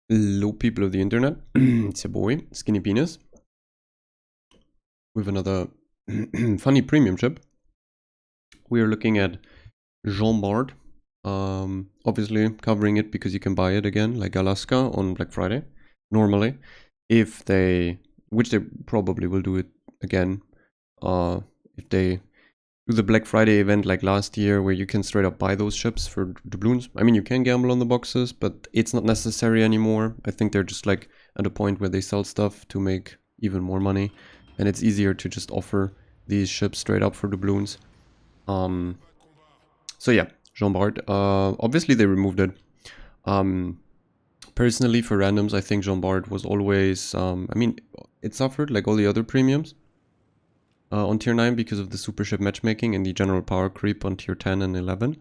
Hello people of the internet, it's your boy, Skinny Penis, with another funny premium ship. We are looking at Bart, obviously covering it because you can buy it again, like Alaska, on Black Friday, normally. Which they probably will do it again, if they do the Black Friday event like last year, where you can straight up buy those ships for doubloons. I mean, you can gamble on the boxes, but it's not necessary anymore. I think they're just like at a point where they sell stuff to make even more money, and it's easier to just offer these ships straight up for doubloons. So yeah, Bart. Obviously they removed it. Personally, for randoms, I think Bart was always. I mean, it suffered like all the other premiums on tier 9 because of the super ship matchmaking and the general power creep on tier 10 and 11.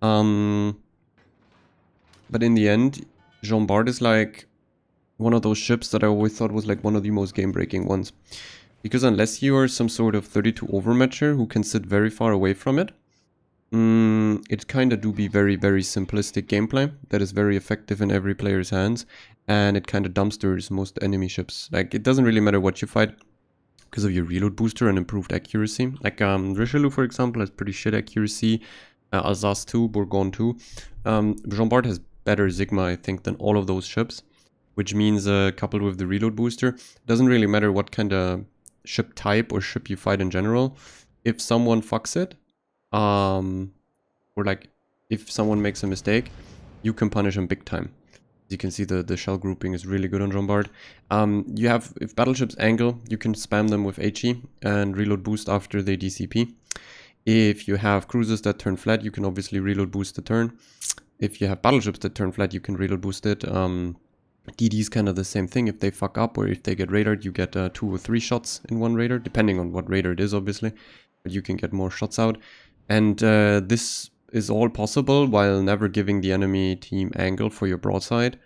But in the end, Bart is like one of those ships that I always thought was like one of the most game-breaking ones. Because unless you are some sort of 32 overmatcher who can sit very far away from it, it kind of do be very, very simplistic gameplay that is very effective in every player's hands, and it kind of dumpsters most enemy ships. Like, it doesn't really matter what you fight because of your reload booster and improved accuracy. Like, Richelieu, for example, has pretty shit accuracy. Alsace 2, Bourgogne 2. Bart has better Sigma, I think, than all of those ships, which means coupled with the reload booster, it doesn't really matter what kind of ship type or ship you fight in general. If someone fucks it, or like if someone makes a mistake, you can punish him big time. As you can see, the shell grouping is really good on Bart. You have, if battleships angle, you can spam them with HE and reload boost after they DCP. If you have cruisers that turn flat, you can obviously reload boost the turn. If you have battleships that turn flat, you can reload boost it. DD is kind of the same thing. If they fuck up or if they get radared, you get 2 or 3 shots in one radar, depending on what radar it is, obviously. But you can get more shots out. And this is all possible while never giving the enemy team angle for your broadside.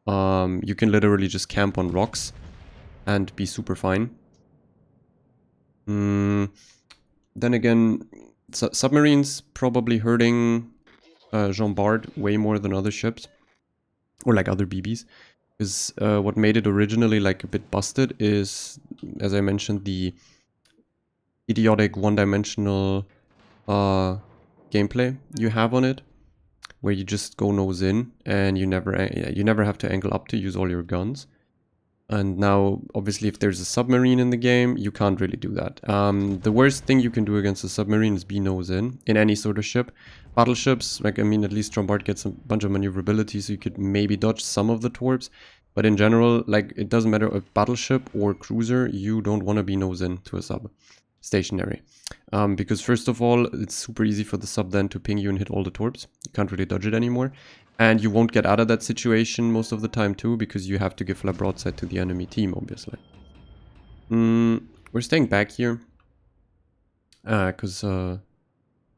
You can literally just camp on rocks and be super fine. Then again, submarines probably hurting Bart way more than other ships, or like other BBs. Because what made it originally like a bit busted is, as I mentioned, the idiotic one-dimensional gameplay you have on it, where you just go nose in and you never have to angle up to use all your guns. And now, obviously, if there's a submarine in the game, you can't really do that. The worst thing you can do against a submarine is be nose in any sort of ship. Battleships, like, I mean, at least Bart gets a bunch of maneuverability, so you could maybe dodge some of the torps. But in general, like, it doesn't matter if battleship or cruiser, you don't want to be nose in to a sub stationary. Because first of all, it's super easy for the sub then to ping you and hit all the torps. You can't really dodge it anymore. And you won't get out of that situation most of the time too, because you have to give flat broadside to the enemy team, obviously. We're staying back here. Because, I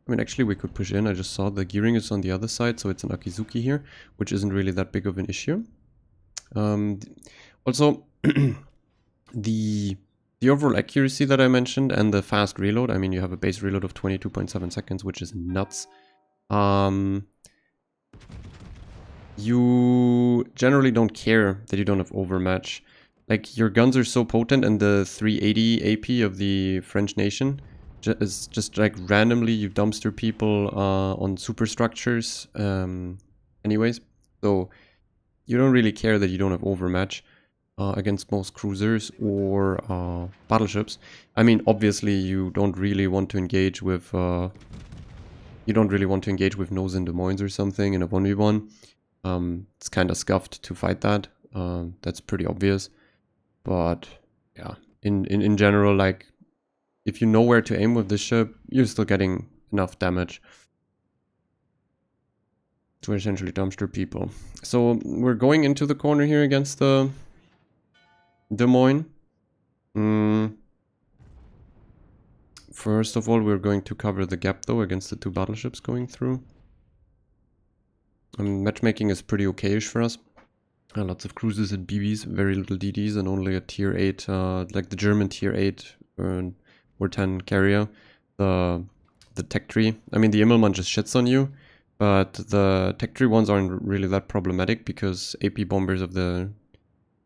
mean, actually we could push in. I just saw the gearing is on the other side, so it's an Akizuki here, which isn't really that big of an issue. Also, the overall accuracy that I mentioned and the fast reload, I mean, you have a base reload of 22.7 seconds, which is nuts. You generally don't care that you don't have overmatch. Like, your guns are so potent, and the 380 AP of the French nation is just like randomly you dumpster people on superstructures anyways. So you don't really care that you don't have overmatch against most cruisers or battleships. I mean, obviously you don't really want to engage with nose in Des Moines or something in a 1v1. It's kind of scuffed to fight that. That's pretty obvious. But yeah, in general, like, if you know where to aim with this ship, you're still getting enough damage to essentially dumpster people. So we're going into the corner here against the Des Moines. First of all, we're going to cover the gap though against the 2 battleships going through. Matchmaking is pretty okayish for us. Lots of cruisers and BBs, very little DDs, and only a tier 8, like the German tier 8 or 10 carrier. The tech tree. I mean, the Immelmann just shits on you, But the Tech 3 ones aren't really that problematic because AP bombers of the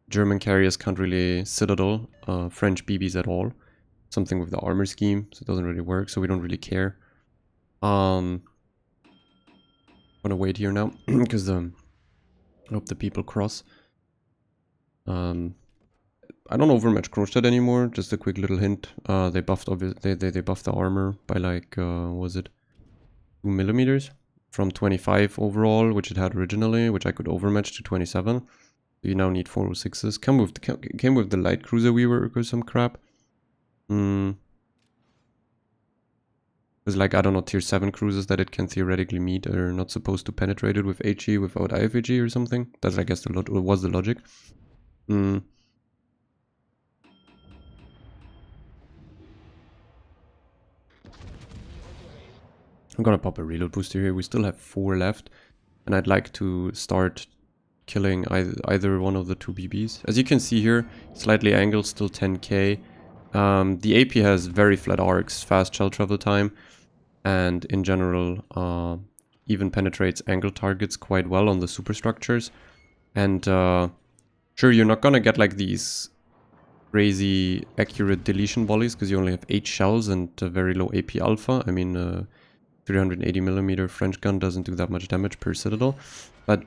German carriers can't really citadel French BBs at all. Something with the armor scheme, so it doesn't really work, so we don't really care. I'm gonna wait here now because I hope the people cross. I don't overmatch Kronstadt anymore. Just a quick little hint. They buffed they buffed the armor by like was it 2 millimeters from 25 overall, which it had originally, which I could overmatch to 27. So you now need 406s. Came with the light cruiser rework or some crap. It was like, I don't know, tier 7 cruisers that it can theoretically meet are not supposed to penetrate it with HE without IFHE or something. That's, I guess, was the logic. I'm gonna pop a reload booster here. We still have 4 left. And I'd like to start killing either one of the 2 BBs. As you can see here, slightly angled, still 10k. The AP has very flat arcs, fast shell travel time, and in general even penetrates angle targets quite well on the superstructures. And sure, you're not gonna get like these crazy accurate deletion volleys because you only have 8 shells and a very low AP alpha. I mean, 380mm French gun doesn't do that much damage per citadel, but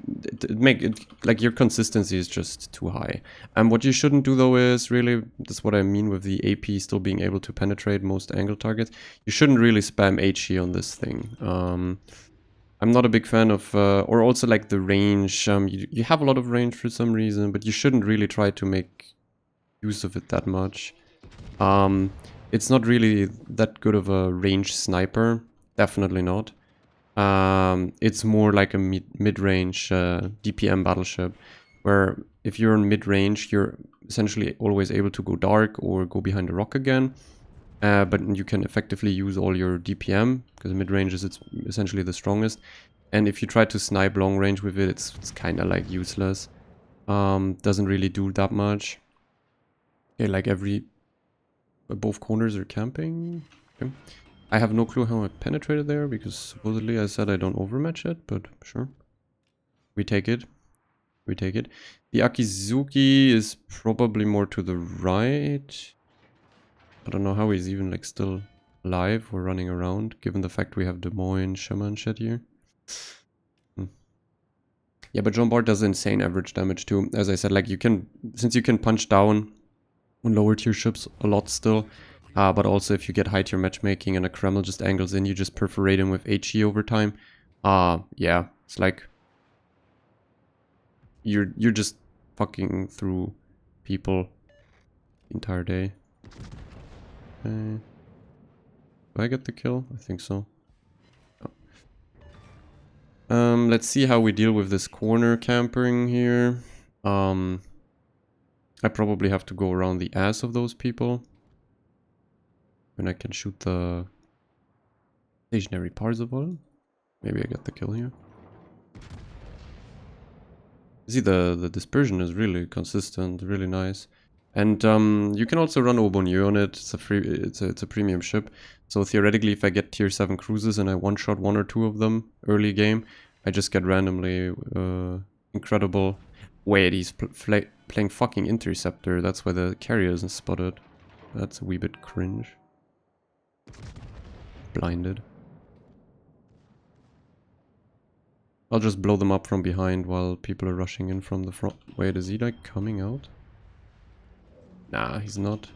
like your consistency is just too high. And what you shouldn't do though is really, that's what I mean with the AP still being able to penetrate most angle targets. You shouldn't really spam HE on this thing. I'm not a big fan of, or also like the range. You have a lot of range for some reason, but you shouldn't really try to make use of it that much. It's not really that good of a range sniper. Definitely not. It's more like a mid-range DPM battleship, where if you're in mid-range, you're essentially always able to go dark or go behind a rock again. But you can effectively use all your DPM, because mid-range is essentially the strongest. And if you try to snipe long range with it, it's kind of like useless. Doesn't really do that much. Okay, like both corners are camping. Okay. I have no clue how I penetrated there, because supposedly I said I don't overmatch it, but sure. We take it. We take it. The Akizuki is probably more to the right. I don't know how he's even like still alive or running around, given the fact we have Des Moines, Shema and shit here. Yeah, but Jean Bart does insane average damage too. As I said, like since you can punch down on lower tier ships a lot still, but also if you get high tier matchmaking and a Kreml just angles in, you just perforate him with HE over time. Yeah, it's like you're just fucking through people the entire day. Okay. Do I get the kill? I think so. Oh. Let's see how we deal with this corner campering here. I probably have to go around the ass of those people. And I can shoot the stationary Parzival. Maybe I get the kill here. See, the dispersion is really consistent, really nice. And you can also run Aubonnier on it. It's a premium ship. So theoretically, if I get tier 7 cruises and I one-shot 1 or 2 of them early game, I just get randomly incredible. Wait, he's playing fucking Interceptor. That's why the carrier isn't spotted. That's a wee bit cringe. Blinded. I'll just blow them up from behind while people are rushing in from the front. Wait, is he like coming out? Nah, he's not.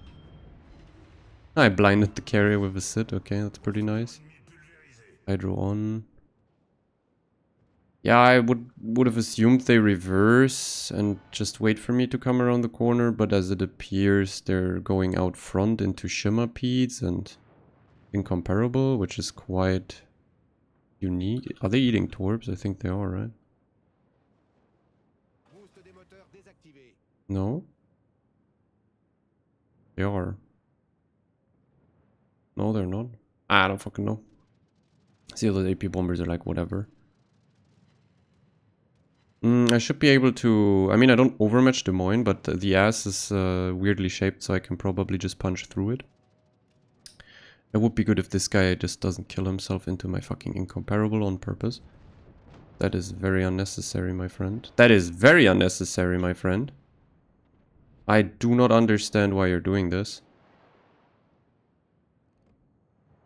I blinded the carrier with a sit. Okay, that's pretty nice. Hydro on. Yeah, I would have assumed they reverse and just wait for me to come around the corner, but as it appears, they're going out front into Shimmer Peats and Incomparable, which is quite unique. Are they eating Torbs? I think they are, right? No? They are. No, they're not. I don't fucking know. See, those AP bombers are like whatever. I should be able to... I mean, I don't overmatch Des Moines, but the ass is weirdly shaped, so I can probably just punch through it. It would be good if this guy just doesn't kill himself into my fucking Incomparable on purpose. That is very unnecessary, my friend. That is very unnecessary, my friend. I do not understand why you're doing this.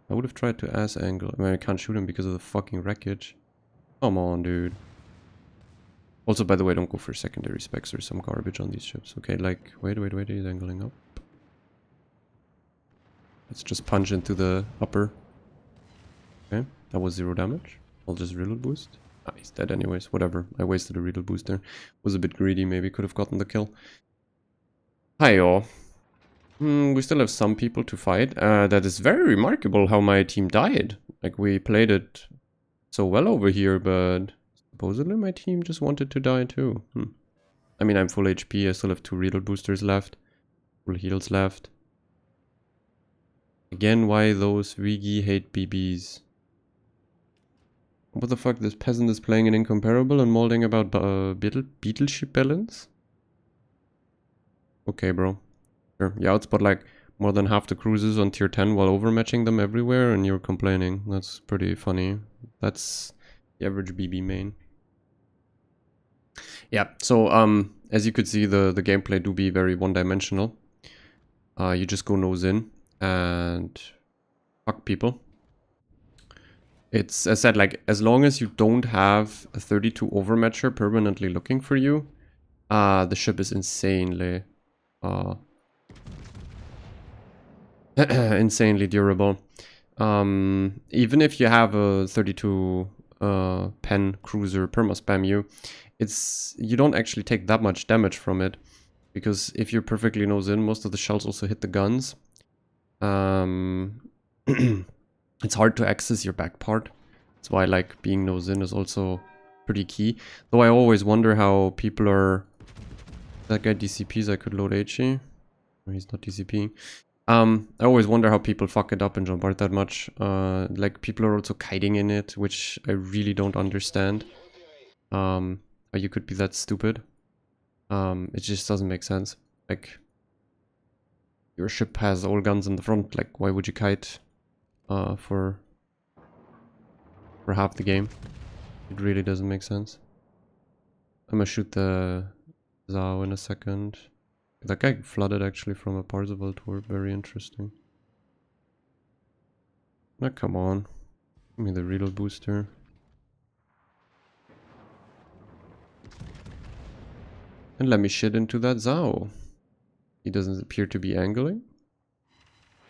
I would have tried to ass angle. I mean, I can't shoot him because of the fucking wreckage. Come on, dude. Also, by the way, don't go for secondary specs or some garbage on these ships. Okay, like, wait, he's angling up. Let's just punch into the upper. Okay, that was 0 damage. I'll just reload boost. Ah, he's dead anyways. Whatever. I wasted a reload boost there. Was a bit greedy, maybe could have gotten the kill. Hi, y'all. We still have some people to fight. That is very remarkable how my team died. Like, we played it so well over here, but supposedly my team just wanted to die too. I mean, I'm full HP. I still have 2 reload boosters left. Full heals left. Again, why those Rigi hate BBs? What the fuck? This peasant is playing an incomparable and molding about beetle ship balance? Okay, bro. Sure. You outspot like more than half the cruisers on tier 10 while overmatching them everywhere and you're complaining. That's pretty funny. That's the average BB main. Yeah, so as you could see, the gameplay do be very one-dimensional. You just go nose in and fuck people. It's, as I said, like, as long as you don't have a 32 overmatcher permanently looking for you, the ship is insanely insanely durable. Even if you have a 32 pen cruiser perma-spam you, you don't actually take that much damage from it, because if you're perfectly nose in, most of the shells also hit the guns. It's hard to access your back part. That's why, like, being nose in is also pretty key. Though I always wonder how people are... That guy DCPs, I could load HE. Oh, he's not DCPing. I always wonder how people fuck it up in Jean Bart that much. Like, people are also kiting in it, which I really don't understand. How you could be that stupid. It just doesn't make sense. Like, your ship has all guns in the front. Like, why would you kite for half the game? It really doesn't make sense. I'm gonna shoot the Zao in a second. That guy flooded actually from a Parzival tour. Very interesting. Now come on. Give me the reload booster. And let me shit into that Zao. He doesn't appear to be angling.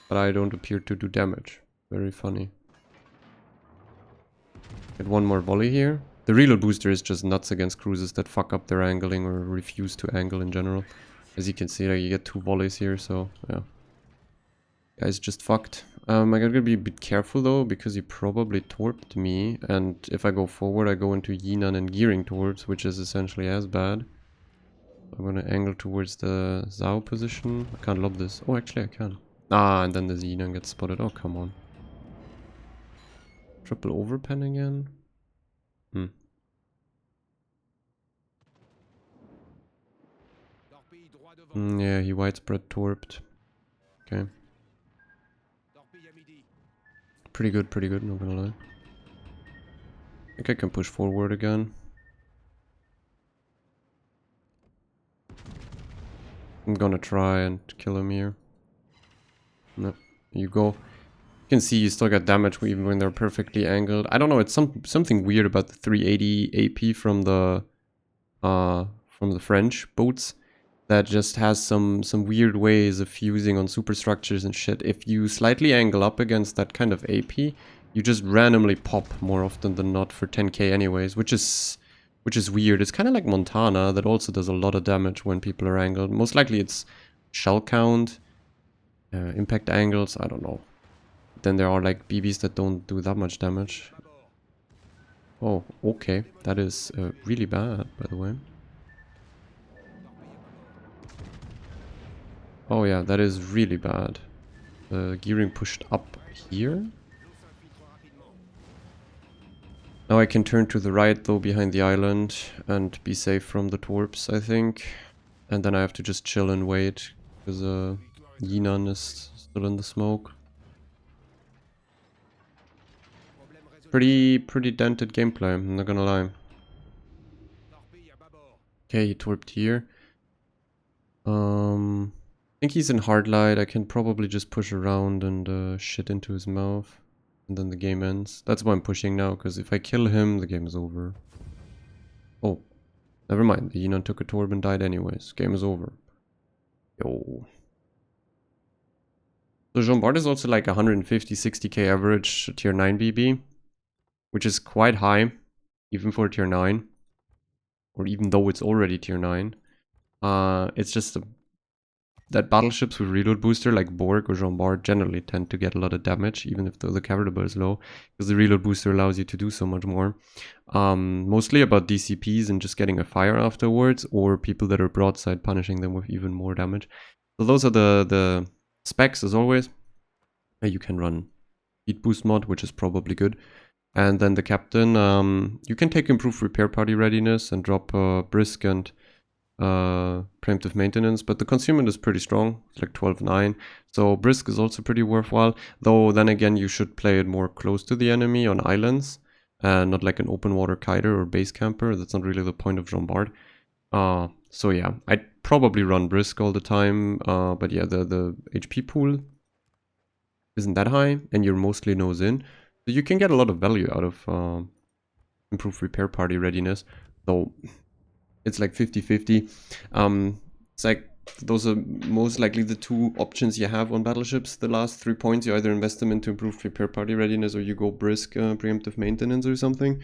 But I don't appear to do damage. Very funny. Get one more volley here. The reload booster is just nuts against cruisers that fuck up their angling or refuse to angle in general. As you can see, like, you get 2 volleys here, so yeah. Guy's just fucked. I gotta be a bit careful though, because he probably torped me, and if I go forward I go into Yinan and gearing towards, which is essentially as bad. I'm gonna angle towards the Zao position. I can't lob this. Oh, actually I can. Ah, and then the Yinan gets spotted. Oh, come on. Triple overpen again? Yeah, he widespread torped. Okay. Pretty good, not gonna lie. I think I can push forward again. I'm gonna try and kill him here. No, you go. You can see you still got damage even when they're perfectly angled. I don't know, it's something weird about the 380 AP from the French boats that just has some weird ways of fusing on superstructures and shit. If you slightly angle up against that kind of AP, you just randomly pop more often than not for 10k anyways, which is weird. It's kind of like Montana that also does a lot of damage when people are angled. Most likely it's shell count, impact angles, I don't know. Then there are like BBs that don't do that much damage. Oh, okay. That is really bad, by the way. Oh yeah, that is really bad. Gearing pushed up here. Now I can turn to the right though behind the island and be safe from the torps, I think. And then I have to just chill and wait because Yinan is still in the smoke. Pretty dented gameplay, I'm not gonna lie. Okay, he torped here. I think he's in hard light. I can probably just push around and shit into his mouth. And then the game ends. That's why I'm pushing now, because if I kill him, the game is over. Oh, never mind. The Yinon took a torp and died anyways. Game is over. Yo. So Jean Bart is also like 150, 60k average tier 9 BB, which is quite high, even for tier 9. Or even though it's already tier 9. It's just that battleships with reload booster like Borg or Jean Bart generally tend to get a lot of damage, even if the cavalry is low, because the reload booster allows you to do so much more. Mostly about DCPs and just getting a fire afterwards, or people that are broadside punishing them with even more damage. So those are the specs as always. You can run speed boost mod, which is probably good. And then the captain, you can take improved repair party readiness and drop brisk and preemptive maintenance, but the consumer is pretty strong. It's like 12.9, so brisk is also pretty worthwhile, though then again you should play it more close to the enemy on islands and not like an open water kiter or base camper. That's not really the point of Jean Bart. So yeah, I'd probably run brisk all the time, but yeah, the HP pool isn't that high and you're mostly nose in, so you can get a lot of value out of improved repair party readiness, though it's like 50-50. It's like those are most likely the two options you have on battleships. The last 3 points, you either invest them into improved repair party readiness or you go brisk preemptive maintenance or something.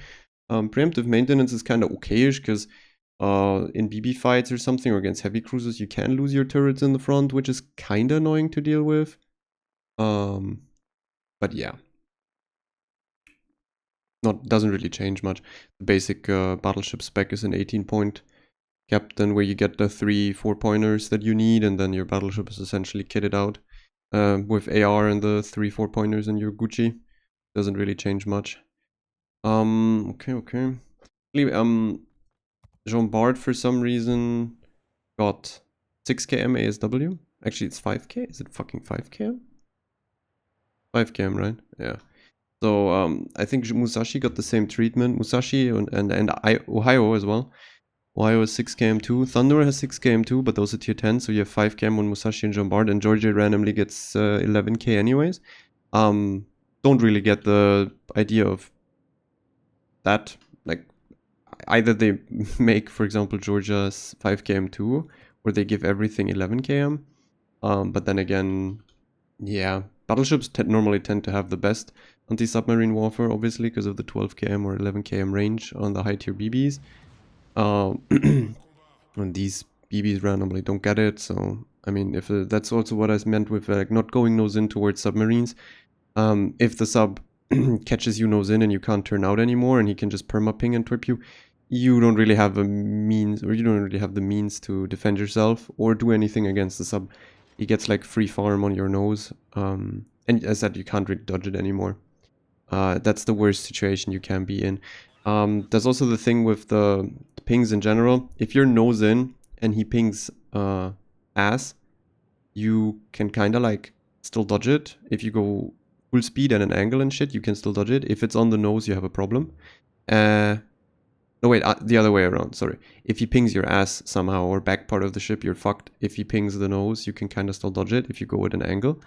Preemptive maintenance is kind of okayish because in BB fights or something or against heavy cruisers, you can lose your turrets in the front, which is kind of annoying to deal with. But yeah, doesn't really change much. The basic battleship spec is an 18-point captain where you get the 3 4-pointers that you need, and then your battleship is essentially kitted out with AR and the 3 4-pointers and your Gucci. Doesn't really change much. Okay. Jean Bart for some reason got 6km ASW. Actually, it's 5k. Is it fucking 5km? 5km, right? Yeah. So I think Musashi got the same treatment. Musashi and Ohio as well. Ohio is 6km too. Thunder has 6km too, but those are tier 10, so you have 5km on Musashi and Jean Bart, and Georgia randomly gets 11k anyways. Don't really get the idea of that. Like, either they make, for example, Georgia's 5km too, or they give everything 11km. But then again, yeah, battleships normally tend to have the best anti-submarine warfare, obviously, because of the 12km or 11km range on the high tier BBs. And these BBs randomly don't get it, so I mean, if that's also what I meant with like not going nose in towards submarines. If the sub catches you nose in and you can't turn out anymore, and he can just perma ping and torp you, you don't really have a means, or you don't really have the means to defend yourself or do anything against the sub. He gets like free farm on your nose, and as I said, you can't really dodge it anymore. That's the worst situation you can be in. There's also the thing with the pings in general. If you're nose in and he pings ass, you can kind of like still dodge it. If you go full speed at an angle and shit, you can still dodge it. If it's on the nose, you have a problem. No, wait, the other way around, sorry. If he pings your ass somehow or back part of the ship, you're fucked. If he pings the nose, you can kind of still dodge it if you go at an angle.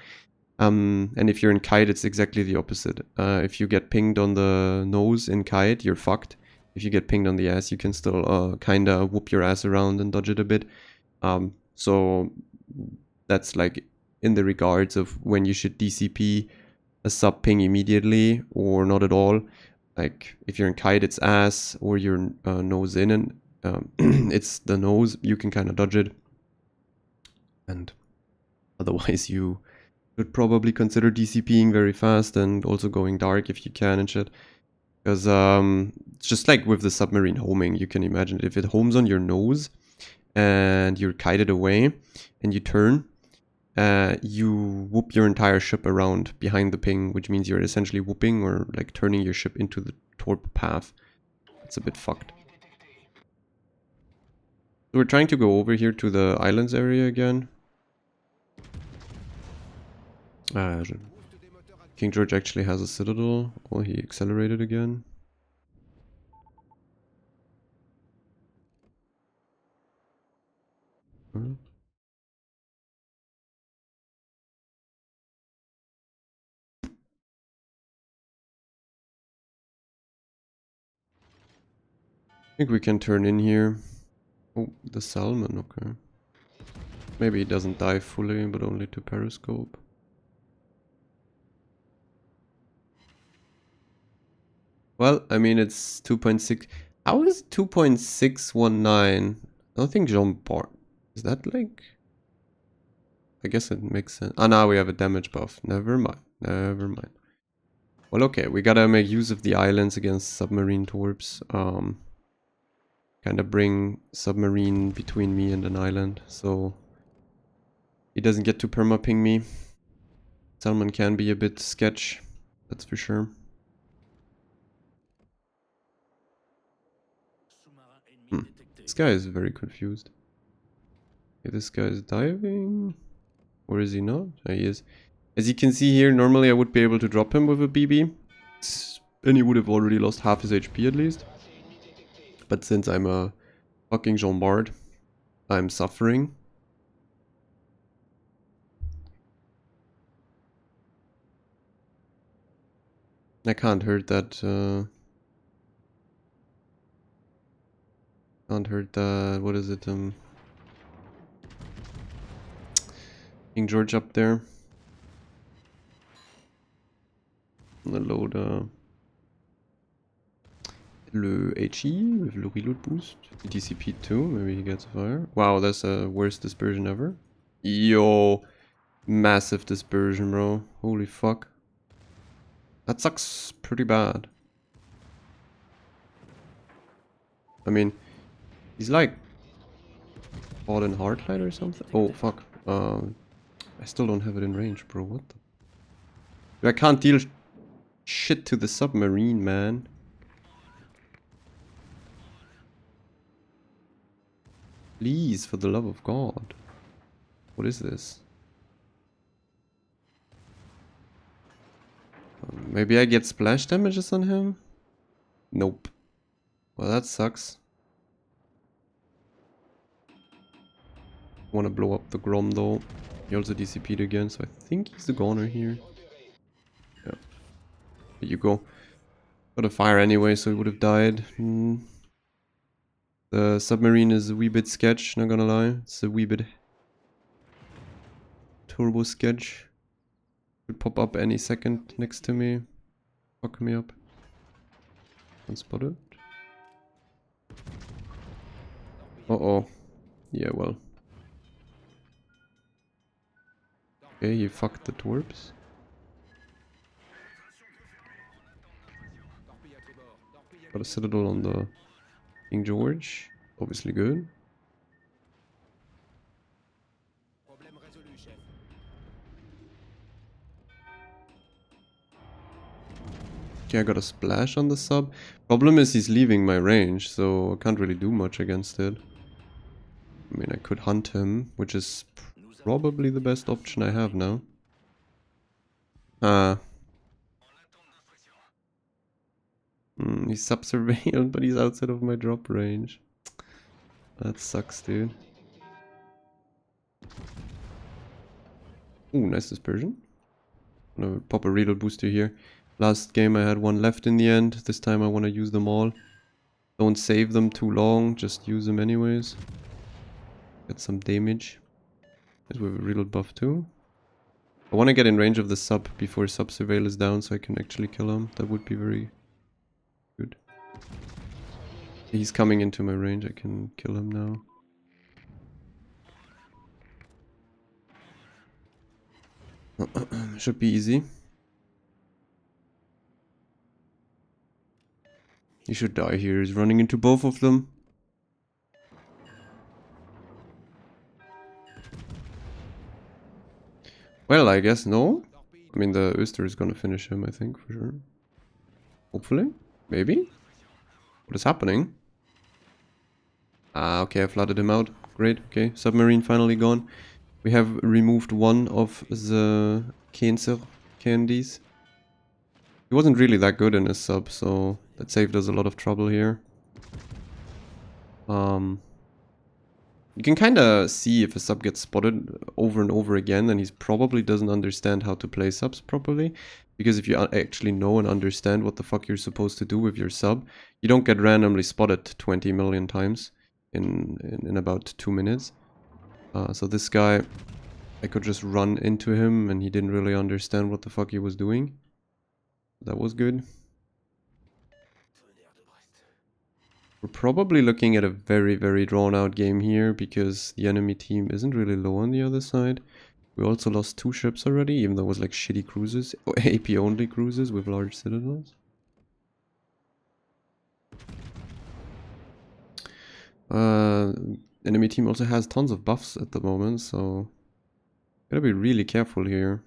And if you're in kite, it's exactly the opposite. If you get pinged on the nose in kite, you're fucked. If you get pinged on the ass, you can still kind of whoop your ass around and dodge it a bit. So that's like in the regards of when you should DCP a sub ping immediately or not at all. Like if you're in kite, it's ass, or you're nose in and it's the nose, you can kind of dodge it. And otherwise you should probably consider DCPing very fast and also going dark if you can and shit. Because it's just like with the submarine homing, you can imagine if it homes on your nose and you're kited away and you turn, you whoop your entire ship around behind the ping, which means you're essentially whooping or like turning your ship into the torp path. It's a bit fucked. So we're trying to go over here to the islands area again. King George actually has a citadel. Oh, he accelerated again. Uh, I think we can turn in here. Oh, the salmon, okay. Maybe he doesn't die fully, but only to periscope. Well, I mean, it's 2.6. How is 2.619? I don't think Jean Bart. Is that like... I guess it makes sense. Ah, now we have a damage buff. Never mind. Never mind. Well, okay. We gotta make use of the islands against submarine torps. Kind of bring submarine between me and an island, so he doesn't get to perma-ping me. Salmon can be a bit sketch, that's for sure. This guy is very confused. Okay, this guy is diving. Or is he not? Ah, he is. As you can see here, normally I would be able to drop him with a BB. And he would have already lost half his HP at least. But since I'm a fucking Jean Bart, I'm suffering. I can't hurt that, can't hurt that, what is it, King George up there. I'm gonna load, le HE with le reload boost. DCP 2, maybe he gets fire. Wow, that's the worst dispersion ever. Yo, massive dispersion, bro. Holy fuck. That sucks pretty bad. I mean, he's like bought in hardline or something. Oh fuck. I still don't have it in range, bro. What the? I can't deal shit to the submarine, man. Please, for the love of God. What is this? Maybe I get splash damages on him? Nope. Well, that sucks. Want to blow up the Grom though. He also DCP'd again, so I think he's the goner here. Yeah. There you go. Got a fire anyway, so he would have died. The submarine is a wee bit sketch, not gonna lie. It's a wee bit turbo sketch. Could pop up any second next to me. Fuck me up. Unspotted. Uh-oh. Yeah, well. Okay, you fucked the torps. Got a citadel on the King George. Obviously good. Okay, I got a splash on the sub. Problem is he's leaving my range, so I can't really do much against it. I mean, I could hunt him, which is probably the best option I have now. He's sub-surveilled, but he's outside of my drop range. That sucks, dude. Ooh, nice dispersion. I'm gonna pop a reload booster here. Last game I had one left in the end. This time I want to use them all. Don't save them too long, just use them anyways. Get some damage. As we have a reload buff too. I want to get in range of the sub before sub surveil is down so I can actually kill him. That would be very good. He's coming into my range, I can kill him now. Should be easy. He should die here, he's running into both of them. Well, I guess no. I mean, the Oyster is gonna finish him, I think, for sure. Hopefully. Maybe? What is happening? Ah, okay, I flooded him out. Great, okay. Submarine finally gone. We have removed one of the cancer candies. He wasn't really that good in his sub, so that saved us a lot of trouble here. You can kind of see if a sub gets spotted over and over again, then he probably doesn't understand how to play subs properly. Because if you actually know and understand what the fuck you're supposed to do with your sub, you don't get randomly spotted 20 million times in about 2 minutes. So this guy, I could just run into him and he didn't really understand what the fuck he was doing. That was good. We're probably looking at a very, very drawn out game here because the enemy team isn't really low on the other side. We also lost 2 ships already, even though it was like shitty cruises, or AP only cruises with large citadels. Enemy team also has tons of buffs at the moment, so gotta be really careful here.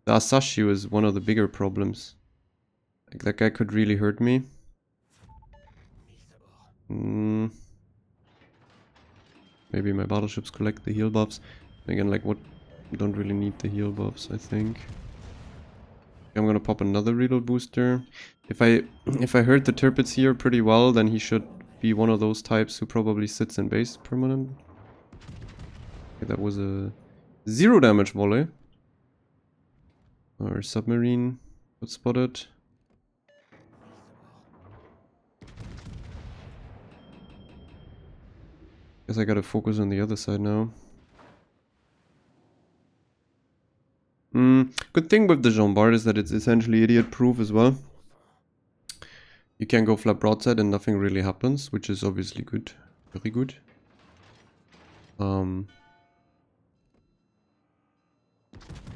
The Asashio is one of the bigger problems. Like, that guy could really hurt me. Maybe my battleships collect the heal buffs. Again, like, what? Don't really need the heal buffs, I think. I'm gonna pop another reload booster. If I heard the Tirpitz here pretty well, then he should be one of those types who probably sits in base permanent. Okay, that was a 0 damage volley. Our submarine got spotted. Guess I gotta focus on the other side now. Good thing with the Jean Bart is that it's essentially idiot proof as well. You can go flat broadside and nothing really happens, which is obviously good. Very good.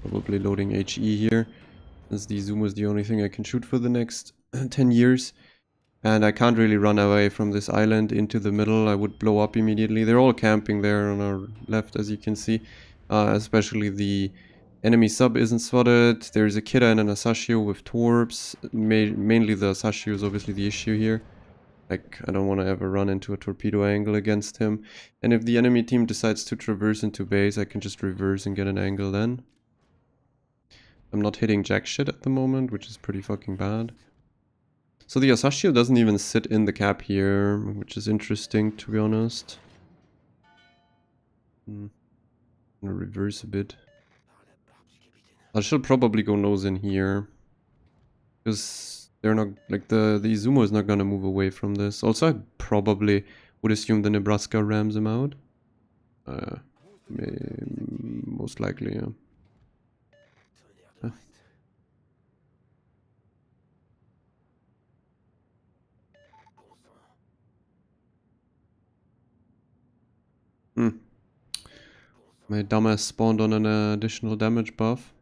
Probably loading HE here, as the Zoom is the only thing I can shoot for the next 10 years. And I can't really run away from this island into the middle. I would blow up immediately. They're all camping there on our left, as you can see. Especially the enemy sub isn't spotted. There's a Kida and an Asashio with torps. Mainly the Asashio is obviously the issue here. Like, I don't want to ever run into a torpedo angle against him. And if the enemy team decides to traverse into base, I can just reverse and get an angle then. I'm not hitting jack shit at the moment, which is pretty fucking bad. So the Asashio doesn't even sit in the cap here, which is interesting, to be honest. I'm gonna reverse a bit. I should probably go nose in here. Because they're not, like, the Izumo is not gonna move away from this. Also, I probably would assume the Nebraska rams him out. Most likely, yeah. My dumbass spawned on an additional damage buff.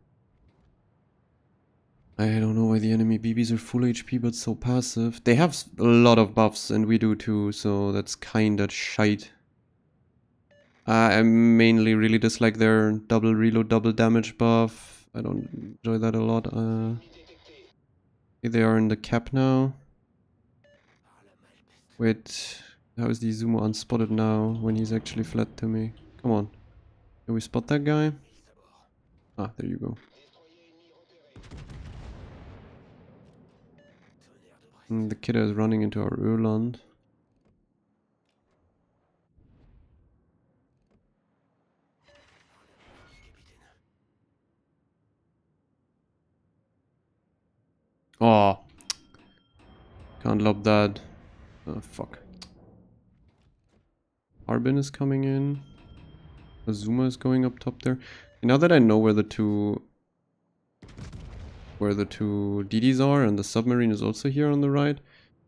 I don't know why the enemy BBs are full HP but so passive. They have a lot of buffs and we do too, so that's kinda shite. I mainly really dislike their double reload, double damage buff. I don't enjoy that a lot. They are in the cap now. Wait, how is the Izumo unspotted now when he's actually flat to me? Come on. Can we spot that guy? Ah, there you go. The kiddo is running into our Urland. Oh. Can't lob that. Oh, fuck. Harbin is coming in. Azuma is going up top there. Now that I know where the two DDs are and the submarine is also here on the right, I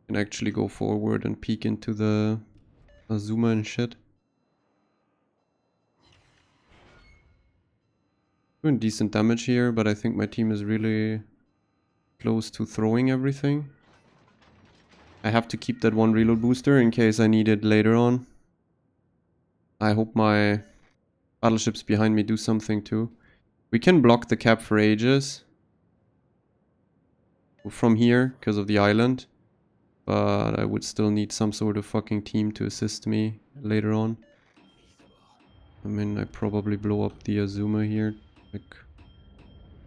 can actually go forward and peek into the Azuma and shit. Doing decent damage here, but I think my team is really close to throwing everything. I have to keep that one reload booster in case I need it later on. I hope my battleships behind me do something too. We can block the cap for ages from here because of the island, but I would still need some sort of fucking team to assist me later on. I mean, I probably blow up the Azuma here, like,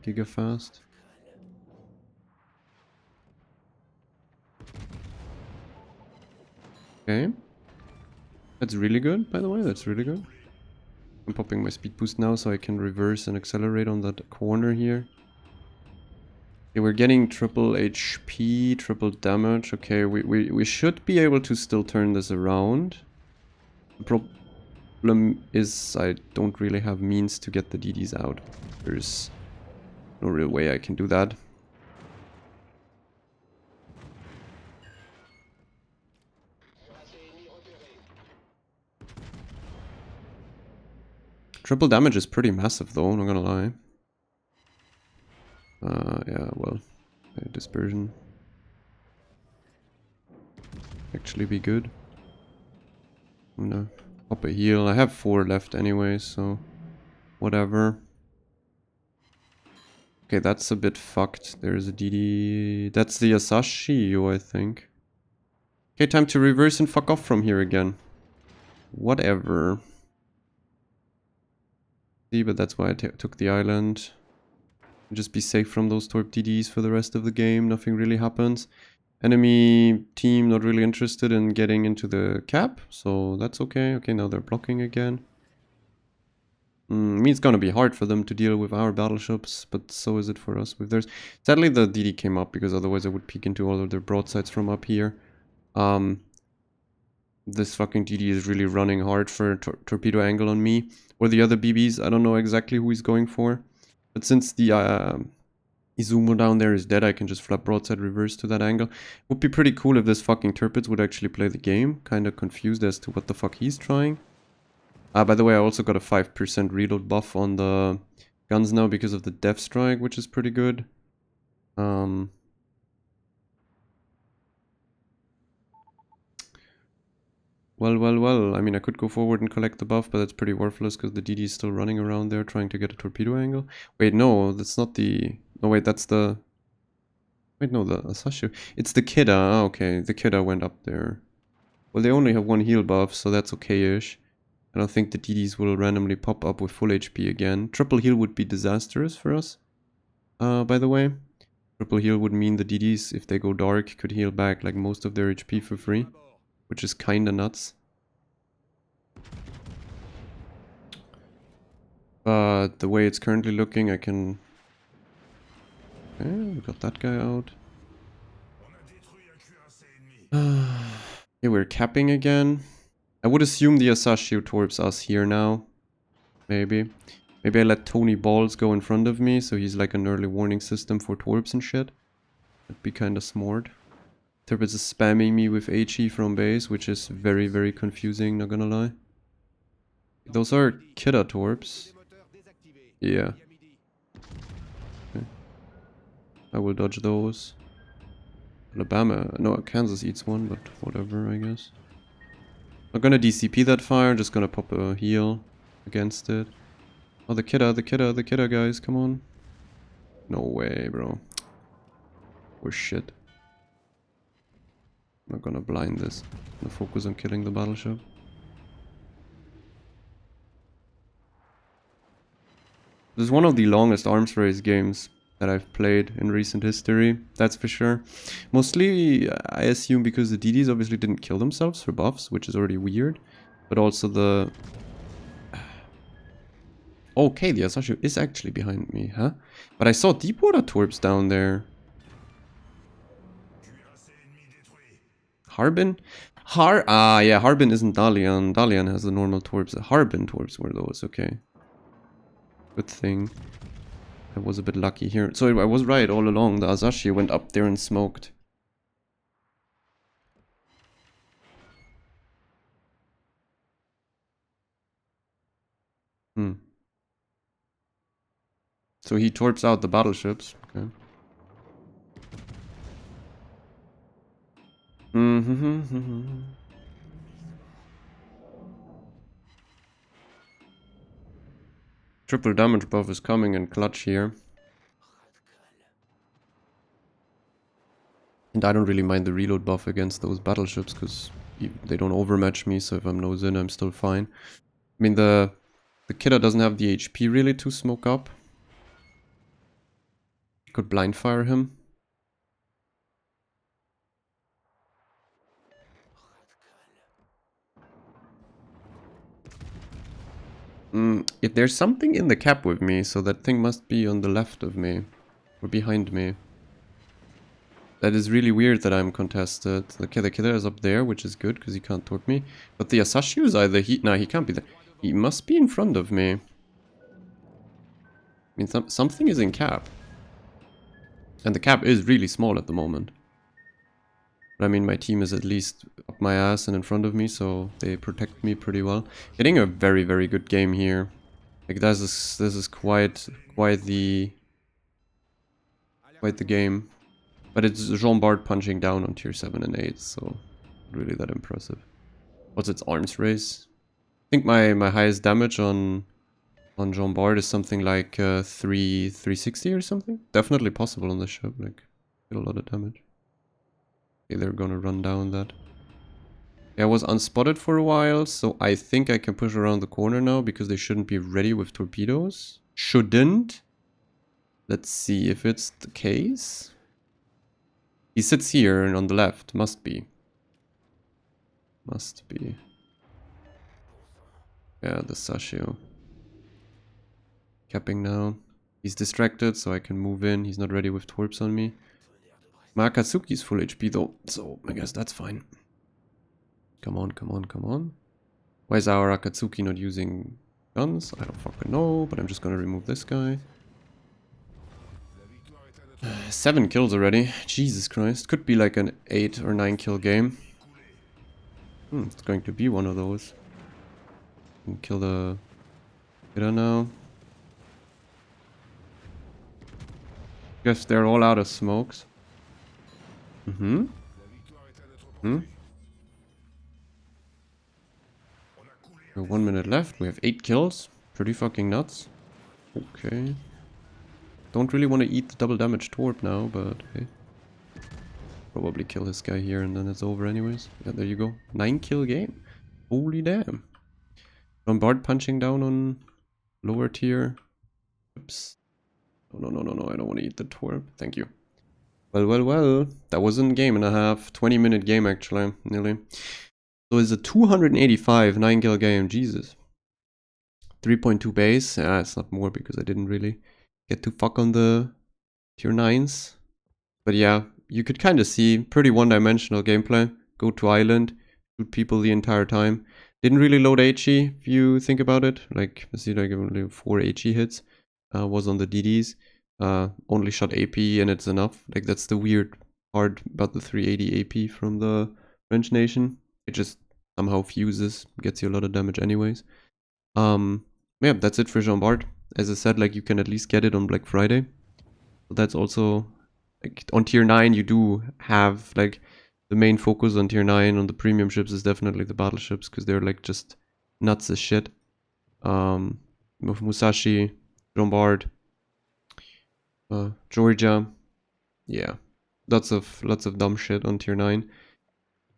giga fast. Okay. That's really good, by the way, that's really good. I'm popping my speed boost now so I can reverse and accelerate on that corner here. Okay, we're getting triple HP, triple damage. Okay, we should be able to still turn this around. The problem is I don't really have means to get the DDs out. There's no real way I can do that. Triple damage is pretty massive though, not gonna lie. Yeah, well, dispersion actually be good. I'm gonna pop a heal. I have 4 left anyway, so whatever. Okay, that's a bit fucked. There's a DD. That's the Asashi, I think. Okay, time to reverse and fuck off from here again. Whatever. See, but that's why I took the island. Just be safe from those Torp DDs for the rest of the game. Nothing really happens. Enemy team not really interested in getting into the cap, so that's okay. Okay, now they're blocking again. I mean, it's gonna be hard for them to deal with our battleships, but so is it for us with theirs. Sadly, the DD came up because otherwise I would peek into all of their broadsides from up here. This fucking DD is really running hard for torpedo angle on me. Or the other BBs, I don't know exactly who he's going for. But since the Izumo down there is dead, I can just flap broadside reverse to that angle. Would be pretty cool if this fucking Tirpitz would actually play the game. Kinda confused as to what the fuck he's trying. By the way, I also got a 5% reload buff on the guns now because of the Death Strike, which is pretty good. Well, I mean, I could go forward and collect the buff, but that's pretty worthless because the DD is still running around there trying to get a torpedo angle. Wait, no, that's not the... No, wait, that's the... Wait, no, the Asashu. It's the Kida. Okay, the Kida went up there. Well, they only have 1 heal buff, so that's okay-ish. I don't think the DDs will randomly pop up with full HP again. Triple heal would be disastrous for us, by the way. Triple heal would mean the DDs, if they go dark, could heal back like most of their HP for free, which is kinda nuts. But the way it's currently looking, I can... Okay, we got that guy out. Okay, we're capping again. I would assume the Asashi towards us here now. Maybe. Maybe I let Tony Balls go in front of me, so he's like an early warning system for Torps and shit. That'd be kinda smart. Tirpitz is spamming me with HE from base, which is very, very confusing, not gonna lie. Those are Kida Torps. Yeah. Okay. I will dodge those. Alabama, no, Kansas eats one, but whatever, I guess. Not gonna DCP that fire, just gonna pop a heal against it. Oh, the Kida, guys, come on. No way, bro. We're shit. I'm not gonna blind this. I'm gonna focus on killing the battleship. This is one of the longest arms race games that I've played in recent history, that's for sure. Mostly, I assume because the DDs obviously didn't kill themselves for buffs, which is already weird. But also the... Okay, the Asashi is actually behind me, huh? But I saw Deepwater Torps down there. Harbin? Yeah, Harbin isn't Dalian. Dalian has the normal Torps. Harbin Torps were those, okay. Good thing. I was a bit lucky here. So I was right all along. The Asashi went up there and smoked. So he torps out the battleships. Okay. Triple damage buff is coming in clutch here. And I don't really mind the reload buff against those battleships because they don't overmatch me, so if I'm nose in, I'm still fine. I mean, the Kidder doesn't have the HP really to smoke up. Could blind fire him. If there's something in the cap with me, so that thing must be on the left of me. Or behind me. That is really weird that I'm contested. Okay, the killer is up there, which is good, because he can't torp me. But the Asashi is either nah, he can't be there. He must be in front of me. I mean, something is in cap. And the cap is really small at the moment. But I mean, my team is at least up my ass and in front of me, so they protect me pretty well. Getting a very, very good game here. Like, this is quite the game. But it's Jean Bart punching down on tier 7 and 8, so really that impressive. What's its arms race? I think my highest damage on Jean Bart is something like 360 or something. Definitely possible on the ship, like, get a lot of damage. Okay, they're gonna run down that. Yeah, I was unspotted for a while, so I think I can push around the corner now because they shouldn't be ready with torpedoes. Shouldn't. Let's see if it's the case. He sits here and on the left. Must be. Must be. Yeah, the Sashio. Capping now. He's distracted, so I can move in. He's not ready with torps on me. My Akatsuki's full HP though, so I guess that's fine. Come on, come on, come on. Why is our Akatsuki not using guns? I don't fucking know, but I'm just gonna remove this guy. 7 kills already. Jesus Christ. Could be like an 8 or 9 kill game. It's going to be one of those. Can kill the hitter now. Guess they're all out of smokes. We have 1 minute left. We have 8 kills. Pretty fucking nuts. Okay. Don't really want to eat the double damage torp now, but hey. Probably kill this guy here and then it's over anyways. Yeah, there you go. 9 kill game. Holy damn. Bart punching down on lower tier. Oops. No, no, no, no, I don't want to eat the torp. Thank you. Well, well, well. That was a game and a half. 20-minute game actually, nearly. So it's a 285 9 kill game. Jesus. 3.2 base. Yeah, it's not more because I didn't really get to fuck on the tier 9s. But yeah, you could kind of see pretty one-dimensional gameplay. Go to island, shoot people the entire time. Didn't really load HE if you think about it. Like, I see like only 4 HE hits. Was on the DDs. Only shot AP and it's enough. Like, that's the weird part about the 380 AP from the French nation. It just somehow fuses, gets you a lot of damage anyways. Yeah, that's it for Jean Bart. As I said, like, you can at least get it on Black Friday. So that's also, like, on tier 9 you do have, like, the main focus on tier 9 on the premium ships is definitely the battleships, because they're, like, just nuts as shit. Musashi, Jean Bart, Georgia, yeah, lots of dumb shit on tier 9.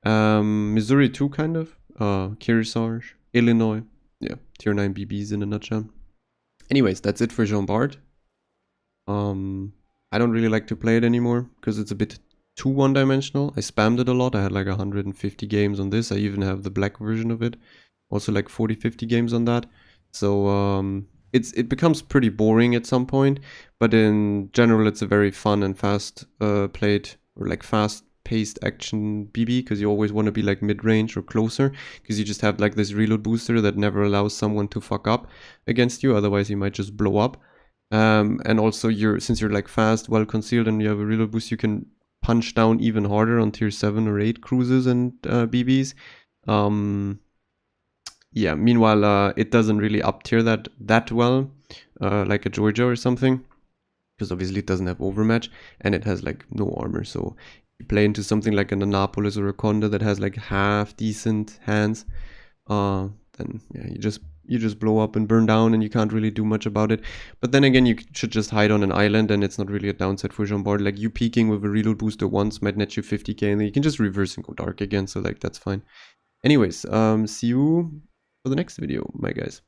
Missouri too, kind of. Kearsarge, Illinois, yeah, tier 9 BBs in a nutshell. Anyways, that's it for Jean Bart. I don't really like to play it anymore because it's a bit too one-dimensional. I spammed it a lot. I had like 150 games on this. I even have the black version of it. Also like 40-50 games on that. So it becomes pretty boring at some point. But in general, it's a very fun and fast played, or like fast-paced action BB, because you always want to be like mid-range or closer, because you just have like this reload booster that never allows someone to fuck up against you. Otherwise, you might just blow up. And also, since you're like fast, well concealed, and you have a reload boost, you can punch down even harder on tier 7 or 8 cruisers and BBs. Yeah, meanwhile, it doesn't really up tier that well, like a Georgia or something, because obviously it doesn't have overmatch, and it has like no armor. So you play into something like an Annapolis or a Conda that has like half decent hands, then yeah, you just blow up and burn down, and you can't really do much about it. But then again, you should just hide on an island, and it's not really a downside for Jean Bart. Like, you peeking with a reload booster once might net you 50k, and then you can just reverse and go dark again, so like that's fine. Anyways, see you for the next video, my guys.